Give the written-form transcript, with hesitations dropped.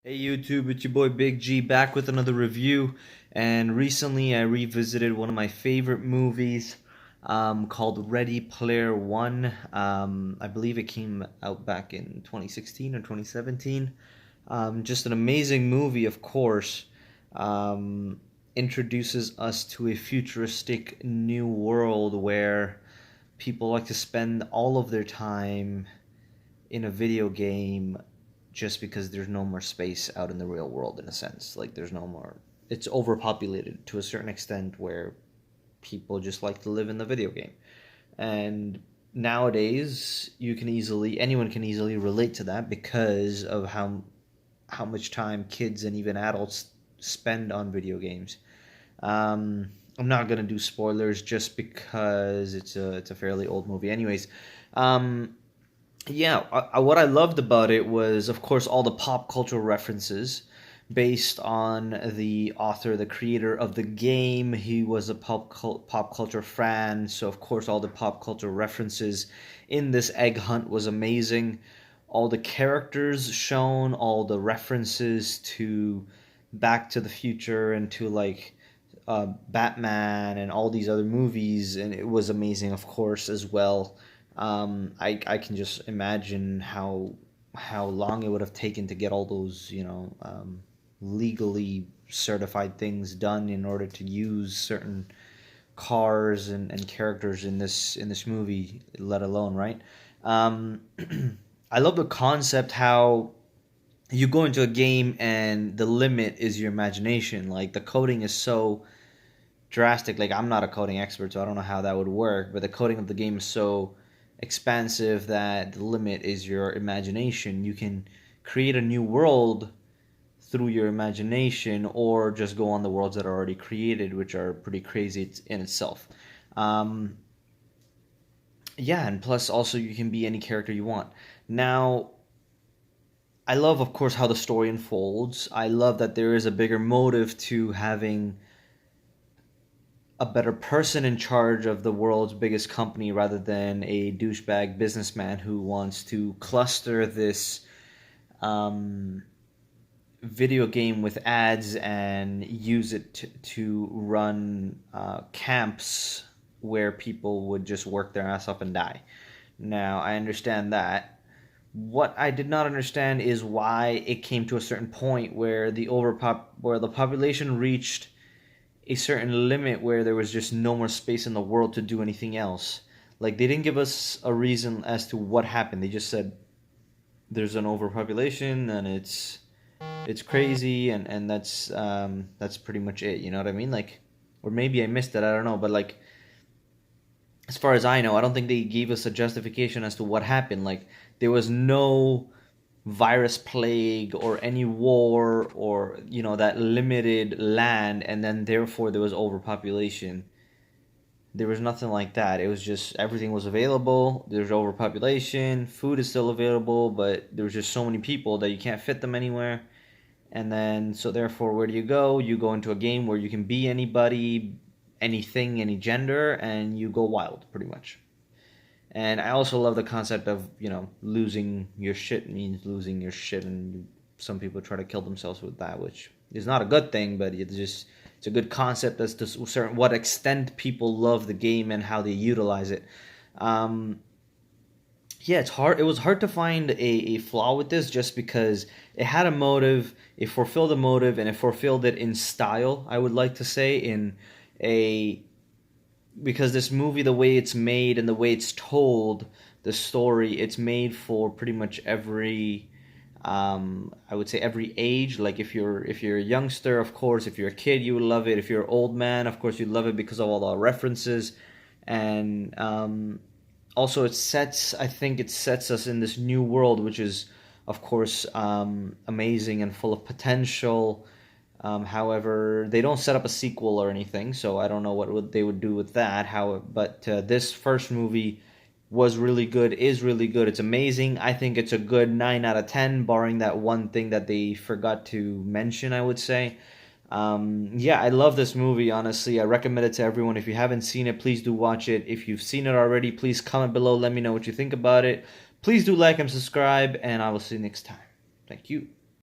Hey YouTube, it's your boy Big G back with another review. And recently I revisited one of my favorite movies called Ready Player One. I believe it came out back in 2016 or 2017. Just an amazing movie, of course. Introduces us to a futuristic new world where people like to spend all of their time in a video game just because there's no more space out in the real world, in a sense. Like there's no more, it's overpopulated to a certain extent where people just like to live in the video game. And nowadays anyone can easily relate to that because of how much time kids and even adults spend on video games. I'm not gonna do spoilers just because it's a fairly old movie. Anyways, um, yeah, what I loved about it was, of course, all the pop cultural references based on the author, the creator of the game. He was a pop culture fan, so of course, all the pop culture references in this egg hunt was amazing. All the characters shown, all the references to Back to the Future and to Batman and all these other movies, and it was amazing, of course, as well. I can just imagine how long it would have taken to get all those legally certified things done in order to use certain cars and characters in this movie, let alone right. Um, I love the concept how you go into a game and the limit is your imagination. Like the coding is so drastic. Like I'm not a coding expert, so I don't know how that would work. But the coding of the game is so expansive that the limit is your imagination. You can create a new world through your imagination, or just go on the worlds that are already created, which are pretty crazy in itself. Um, yeah, and plus also you can be any character you want. Now, I love, of course, how the story unfolds. I love that there is a bigger motive to having a better person in charge of the world's biggest company rather than a douchebag businessman who wants to cluster this um, video game with ads and use it to run camps where people would just work their ass off and die. Now, I understand that. What I did not understand is why it came to a certain point where where the population reached a certain limit where there was just no more space in the world to do anything else. Like they didn't give us a reason as to what happened. They just said there's an overpopulation and it's crazy and that's pretty much it. You know what I mean? Like, or maybe I missed it. I don't know. But like, as far as I know, I don't think they gave us a justification as to what happened. Like, there was no virus plague or any war or that limited land and then therefore there was overpopulation. There was nothing like that. It was just everything was available. There's overpopulation, food is still available, but there was just so many people that you can't fit them anywhere. And then so therefore, where do you go? You go into a game where you can be anybody, anything, any gender, and you go wild pretty much. And I also love the concept of, losing your shit means losing your shit, and some people try to kill themselves with that, which is not a good thing, but it's a good concept as to certain what extent people love the game and how they utilize it. Um, yeah, it's hard. It was hard to find a flaw with this just because it had a motive, it fulfilled a motive, and it fulfilled it in style. I would like to say in a because this movie, the way it's made and the way it's told, the story, it's made for pretty much every I would say every age. Like if you're a youngster, of course, if you're a kid, you would love it. If you're an old man, of course, you'd love it because of all the references. And also, I think it sets us in this new world, which is, of course, amazing and full of potential. However, they don't set up a sequel or anything, so I don't know they would do with that. But this first movie was really good, is really good. It's amazing. I think it's a good 9 out of 10, barring that one thing that they forgot to mention, I would say. Yeah, I love this movie, honestly. I recommend it to everyone. If you haven't seen it, please do watch it. If you've seen it already, please comment below. Let me know what you think about it. Please do like and subscribe, and I will see you next time. Thank you.